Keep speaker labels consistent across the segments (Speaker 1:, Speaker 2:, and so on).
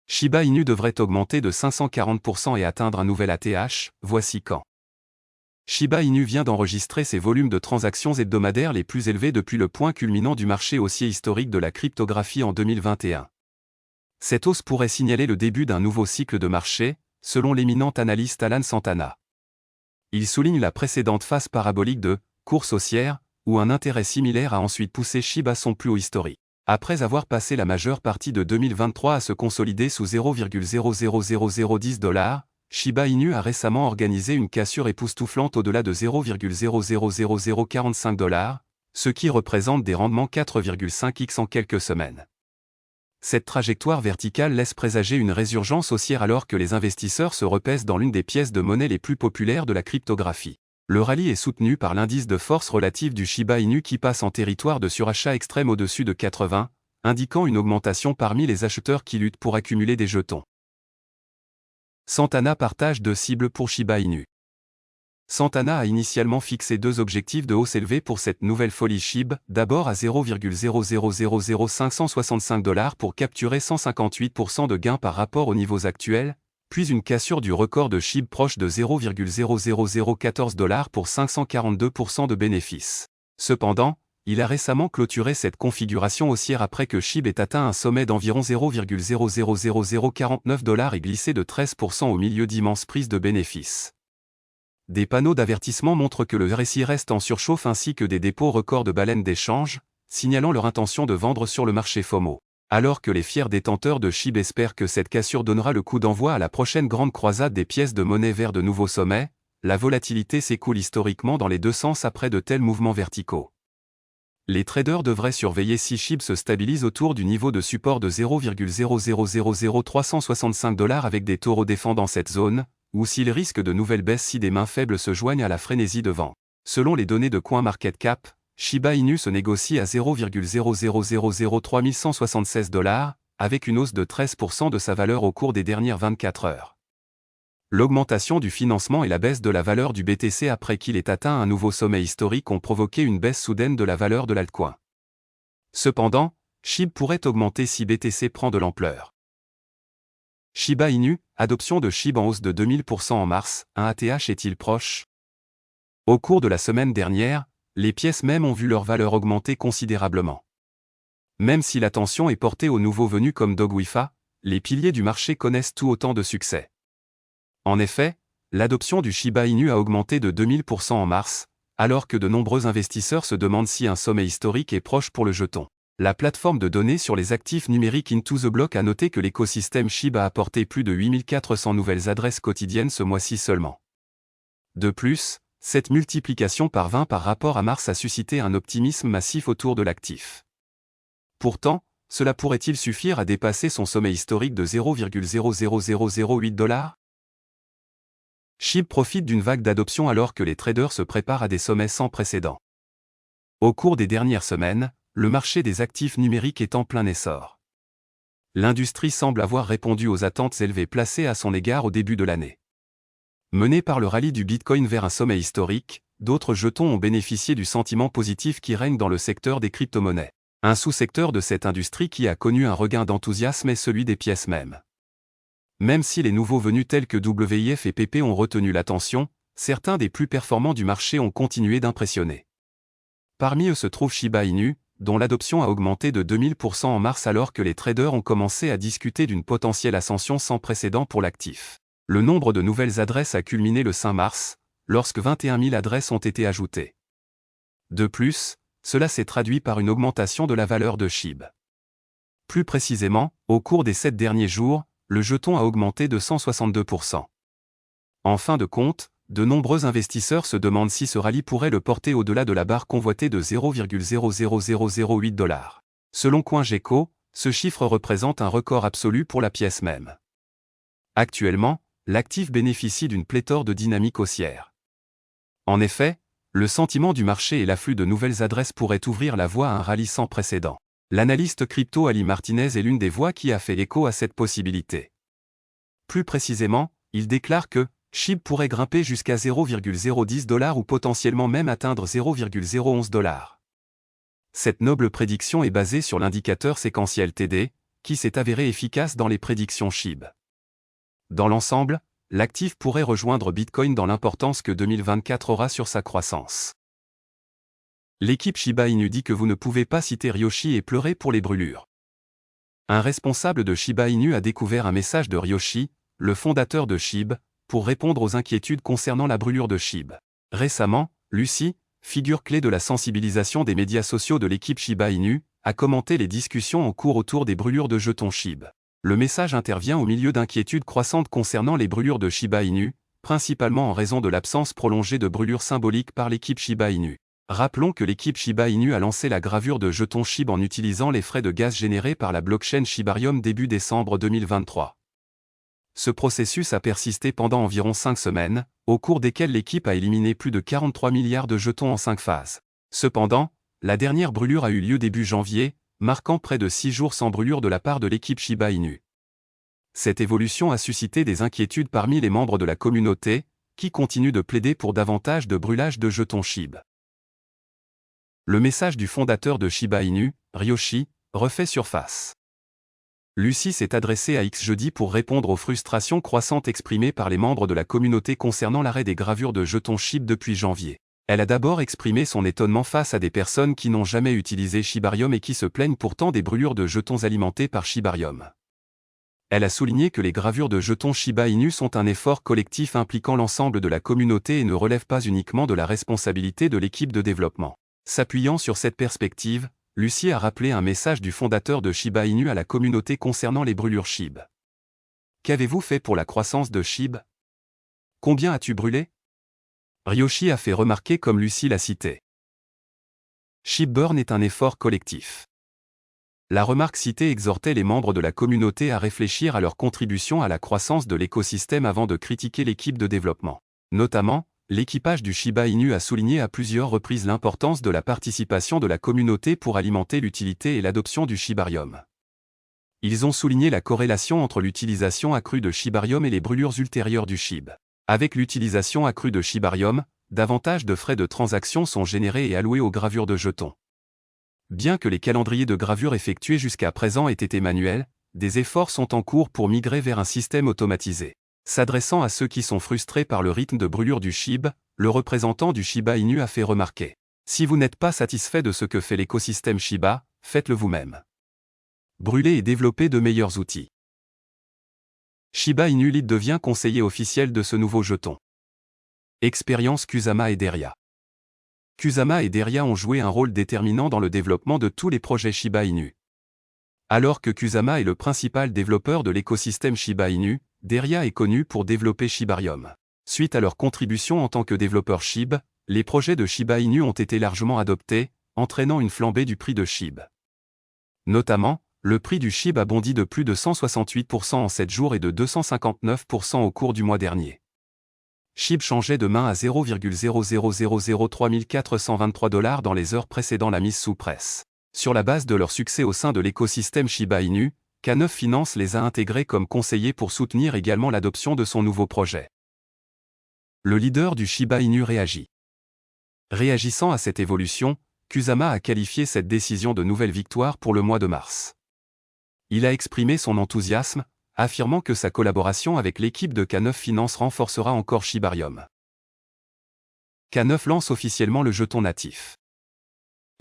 Speaker 1: Shiba Inu devrait augmenter de 540% et atteindre un nouvel ATH, voici quand. Shiba Inu vient d'enregistrer ses volumes de transactions hebdomadaires les plus élevés depuis le point culminant du marché haussier historique de la cryptographie en 2021. Cette hausse pourrait signaler le début d'un nouveau cycle de marché, selon l'éminent analyste Alan Santana. Il souligne la précédente phase parabolique de course haussière, où un intérêt similaire a ensuite poussé Shiba à son plus haut historique. Après avoir passé la majeure partie de 2023 à se consolider sous 0,00010 $, Shiba Inu a récemment organisé une cassure époustouflante au-delà de 0,000045 $, ce qui représente des rendements 4,5x en quelques semaines. Cette trajectoire verticale laisse présager une résurgence haussière alors que les investisseurs se repaissent dans l'une des pièces de monnaie les plus populaires de la cryptographie. Le rallye est soutenu par l'indice de force relative du Shiba Inu qui passe en territoire de surachat extrême au-dessus de 80, indiquant une augmentation parmi les acheteurs qui luttent pour accumuler des jetons. Santana partage deux cibles pour Shiba Inu. Santana a initialement fixé deux objectifs de hausse élevés pour cette nouvelle folie SHIB, d'abord à 0,000565 $ pour capturer 158% de gains par rapport aux niveaux actuels, puis une cassure du record de SHIB proche de 0,00014 $ pour 542% de bénéfices. Cependant, il a récemment clôturé cette configuration haussière après que SHIB ait atteint un sommet d'environ 0,000049 $ et glissé de 13% au milieu d'immenses prises de bénéfices. Des panneaux d'avertissement montrent que le RSI reste en surchauffe ainsi que des dépôts records de baleines d'échange, signalant leur intention de vendre sur le marché FOMO. Alors que les fiers détenteurs de SHIB espèrent que cette cassure donnera le coup d'envoi à la prochaine grande croisade des pièces de monnaie vers de nouveaux sommets, la volatilité s'écoule historiquement dans les deux sens après de tels mouvements verticaux. Les traders devraient surveiller si SHIB se stabilise autour du niveau de support de 0,0000365 $ avec des taureaux défendant cette zone, ou s'il risque de nouvelles baisses si des mains faibles se joignent à la frénésie de vent. Selon les données de CoinMarketCap, Shiba Inu se négocie à 0,0003176 $, avec une hausse de 13% de sa valeur au cours des dernières 24 heures. L'augmentation du financement et la baisse de la valeur du BTC après qu'il ait atteint un nouveau sommet historique ont provoqué une baisse soudaine de la valeur de l'altcoin. Cependant, SHIB pourrait augmenter si BTC prend de l'ampleur. Shiba Inu, adoption de SHIB en hausse de 2000% en mars, un ATH est-il proche? Au cours de la semaine dernière, les pièces mêmes ont vu leur valeur augmenter considérablement. Même si l'attention est portée aux nouveaux venus comme Dogwifa, les piliers du marché connaissent tout autant de succès. En effet, l'adoption du Shiba Inu a augmenté de 2000% en mars, alors que de nombreux investisseurs se demandent si un sommet historique est proche pour le jeton. La plateforme de données sur les actifs numériques Into the Block a noté que l'écosystème SHIB a apporté plus de 8400 nouvelles adresses quotidiennes ce mois-ci seulement. De plus, cette multiplication par 20 par rapport à mars a suscité un optimisme massif autour de l'actif. Pourtant, cela pourrait-il suffire à dépasser son sommet historique de 0,00008 $? SHIB profite d'une vague d'adoption alors que les traders se préparent à des sommets sans précédent. Au cours des dernières semaines, le marché des actifs numériques est en plein essor. L'industrie semble avoir répondu aux attentes élevées placées à son égard au début de l'année. Menés par le rallye du Bitcoin vers un sommet historique, d'autres jetons ont bénéficié du sentiment positif qui règne dans le secteur des crypto-monnaies. Un sous-secteur de cette industrie qui a connu un regain d'enthousiasme est celui des pièces mêmes. Même si les nouveaux venus tels que WIF et PP ont retenu l'attention, certains des plus performants du marché ont continué d'impressionner. Parmi eux se trouve Shiba Inu, dont l'adoption a augmenté de 2000% en mars alors que les traders ont commencé à discuter d'une potentielle ascension sans précédent pour l'actif. Le nombre de nouvelles adresses a culminé le 5 mars, lorsque 21 000 adresses ont été ajoutées. De plus, cela s'est traduit par une augmentation de la valeur de SHIB. Plus précisément, au cours des 7 derniers jours, le jeton a augmenté de 162%. En fin de compte, de nombreux investisseurs se demandent si ce rallye pourrait le porter au-delà de la barre convoitée de 0,00008 $. Selon CoinGecko, ce chiffre représente un record absolu pour la pièce même. Actuellement, l'actif bénéficie d'une pléthore de dynamiques haussières. En effet, le sentiment du marché et l'afflux de nouvelles adresses pourraient ouvrir la voie à un rallye sans précédent. L'analyste crypto Ali Martinez est l'une des voix qui a fait écho à cette possibilité. Plus précisément, il déclare que SHIB pourrait grimper jusqu'à 0,010 $ ou potentiellement même atteindre 0,011 $. Cette noble prédiction est basée sur l'indicateur séquentiel TD, qui s'est avéré efficace dans les prédictions SHIB. Dans l'ensemble, l'actif pourrait rejoindre Bitcoin dans l'importance que 2024 aura sur sa croissance. L'équipe Shiba Inu dit que vous ne pouvez pas citer Ryoshi et pleurer pour les brûlures. Un responsable de Shiba Inu a découvert un message de Ryoshi, le fondateur de SHIB, pour répondre aux inquiétudes concernant la brûlure de SHIB. Récemment, Lucy, figure clé de la sensibilisation des médias sociaux de l'équipe Shiba Inu, a commenté les discussions en cours autour des brûlures de jetons SHIB. Le message intervient au milieu d'inquiétudes croissantes concernant les brûlures de Shiba Inu, principalement en raison de l'absence prolongée de brûlures symboliques par l'équipe Shiba Inu. Rappelons que l'équipe Shiba Inu a lancé la gravure de jetons SHIB en utilisant les frais de gaz générés par la blockchain Shibarium début décembre 2023. Ce processus a persisté pendant environ 5 semaines, au cours desquelles l'équipe a éliminé plus de 43 milliards de jetons en 5 phases. Cependant, la dernière brûlure a eu lieu début janvier, marquant près de 6 jours sans brûlure de la part de l'équipe Shiba Inu. Cette évolution a suscité des inquiétudes parmi les membres de la communauté, qui continuent de plaider pour davantage de brûlage de jetons SHIB. Le message du fondateur de Shiba Inu, Ryoshi, refait surface. Lucy s'est adressée à X jeudi pour répondre aux frustrations croissantes exprimées par les membres de la communauté concernant l'arrêt des gravures de jetons SHIB depuis janvier. Elle a d'abord exprimé son étonnement face à des personnes qui n'ont jamais utilisé Shibarium et qui se plaignent pourtant des brûlures de jetons alimentés par Shibarium. Elle a souligné que les gravures de jetons Shiba Inu sont un effort collectif impliquant l'ensemble de la communauté et ne relèvent pas uniquement de la responsabilité de l'équipe de développement. S'appuyant sur cette perspective, Lucy a rappelé un message du fondateur de Shiba Inu à la communauté concernant les brûlures SHIB. Qu'avez-vous fait pour la croissance de SHIB? Combien as-tu brûlé? Ryoshi a fait remarquer comme Lucy l'a cité. SHIB burn est un effort collectif. La remarque citée exhortait les membres de la communauté à réfléchir à leur contribution à la croissance de l'écosystème avant de critiquer l'équipe de développement. Notamment, l'équipage du Shiba Inu a souligné à plusieurs reprises l'importance de la participation de la communauté pour alimenter l'utilité et l'adoption du Shibarium. Ils ont souligné la corrélation entre l'utilisation accrue de Shibarium et les brûlures ultérieures du SHIB. Avec l'utilisation accrue de Shibarium, davantage de frais de transaction sont générés et alloués aux gravures de jetons. Bien que les calendriers de gravure effectués jusqu'à présent aient été manuels, des efforts sont en cours pour migrer vers un système automatisé. S'adressant à ceux qui sont frustrés par le rythme de brûlure du SHIB, le représentant du Shiba Inu a fait remarquer. Si vous n'êtes pas satisfait de ce que fait l'écosystème Shiba, faites-le vous-même. Brûlez et développez de meilleurs outils. Shiba Inu Lite devient conseiller officiel de ce nouveau jeton. Expérience Kusama et Deria. Kusama et Deria ont joué un rôle déterminant dans le développement de tous les projets Shiba Inu. Alors que Kusama est le principal développeur de l'écosystème Shiba Inu, Deria est connu pour développer Shibarium. Suite à leur contribution en tant que développeur SHIB, les projets de Shiba Inu ont été largement adoptés, entraînant une flambée du prix de SHIB. Notamment, le prix du SHIB a bondi de plus de 168% en 7 jours et de 259% au cours du mois dernier. SHIB changeait de main à 0,0003423 $ dans les heures précédant la mise sous presse. Sur la base de leur succès au sein de l'écosystème Shiba Inu, K9 Finance les a intégrés comme conseillers pour soutenir également l'adoption de son nouveau projet. Le leader du Shiba Inu réagit. Réagissant à cette évolution, Kusama a qualifié cette décision de nouvelle victoire pour le mois de mars. Il a exprimé son enthousiasme, affirmant que sa collaboration avec l'équipe de K9 Finance renforcera encore Shibarium. K9 lance officiellement le jeton natif.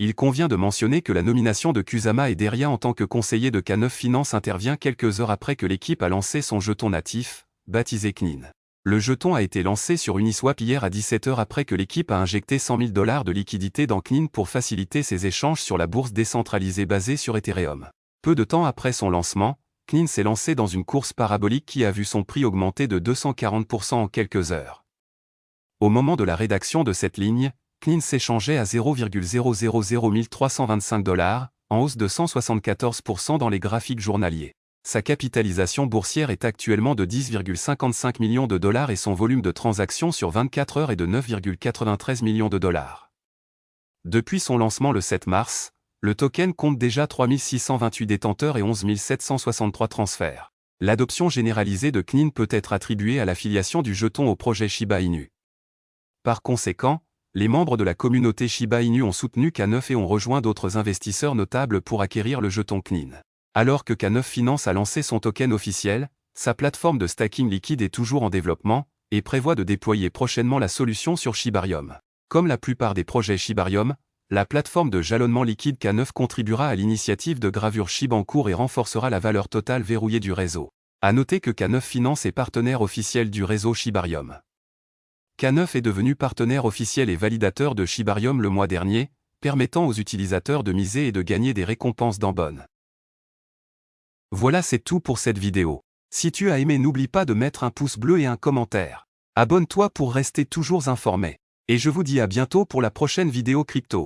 Speaker 1: Il convient de mentionner que la nomination de Kusama et Deria en tant que conseiller de K9 Finance intervient quelques heures après que l'équipe a lancé son jeton natif, baptisé KNIN. Le jeton a été lancé sur Uniswap hier à 17h après que l'équipe a injecté 100 000 $ de liquidités dans KNIN pour faciliter ses échanges sur la bourse décentralisée basée sur Ethereum. Peu de temps après son lancement, KNIN s'est lancé dans une course parabolique qui a vu son prix augmenter de 240% en quelques heures. Au moment de la rédaction de cette ligne, KNIN s'échangeait à 0,000325 $, en hausse de 174% dans les graphiques journaliers. Sa capitalisation boursière est actuellement de 10,55 millions de dollars et son volume de transactions sur 24 heures est de 9,93 millions de dollars. Depuis son lancement le 7 mars, le token compte déjà 3628 détenteurs et 11 763 transferts. L'adoption généralisée de KNIN peut être attribuée à l'affiliation du jeton au projet Shiba Inu. Par conséquent, les membres de la communauté Shiba Inu ont soutenu K9 et ont rejoint d'autres investisseurs notables pour acquérir le jeton KNIN. Alors que K9 Finance a lancé son token officiel, sa plateforme de stacking liquide est toujours en développement et prévoit de déployer prochainement la solution sur Shibarium. Comme la plupart des projets Shibarium, la plateforme de jalonnement liquide K9 contribuera à l'initiative de gravure SHIB en cours et renforcera la valeur totale verrouillée du réseau. À noter que K9 Finance est partenaire officiel du réseau Shibarium. K9 est devenu partenaire officiel et validateur de Shibarium le mois dernier, permettant aux utilisateurs de miser et de gagner des récompenses d'Ambon. Voilà, c'est tout pour cette vidéo. Si tu as aimé, n'oublie pas de mettre un pouce bleu et un commentaire. Abonne-toi pour rester toujours informé. Et je vous dis à bientôt pour la prochaine vidéo crypto.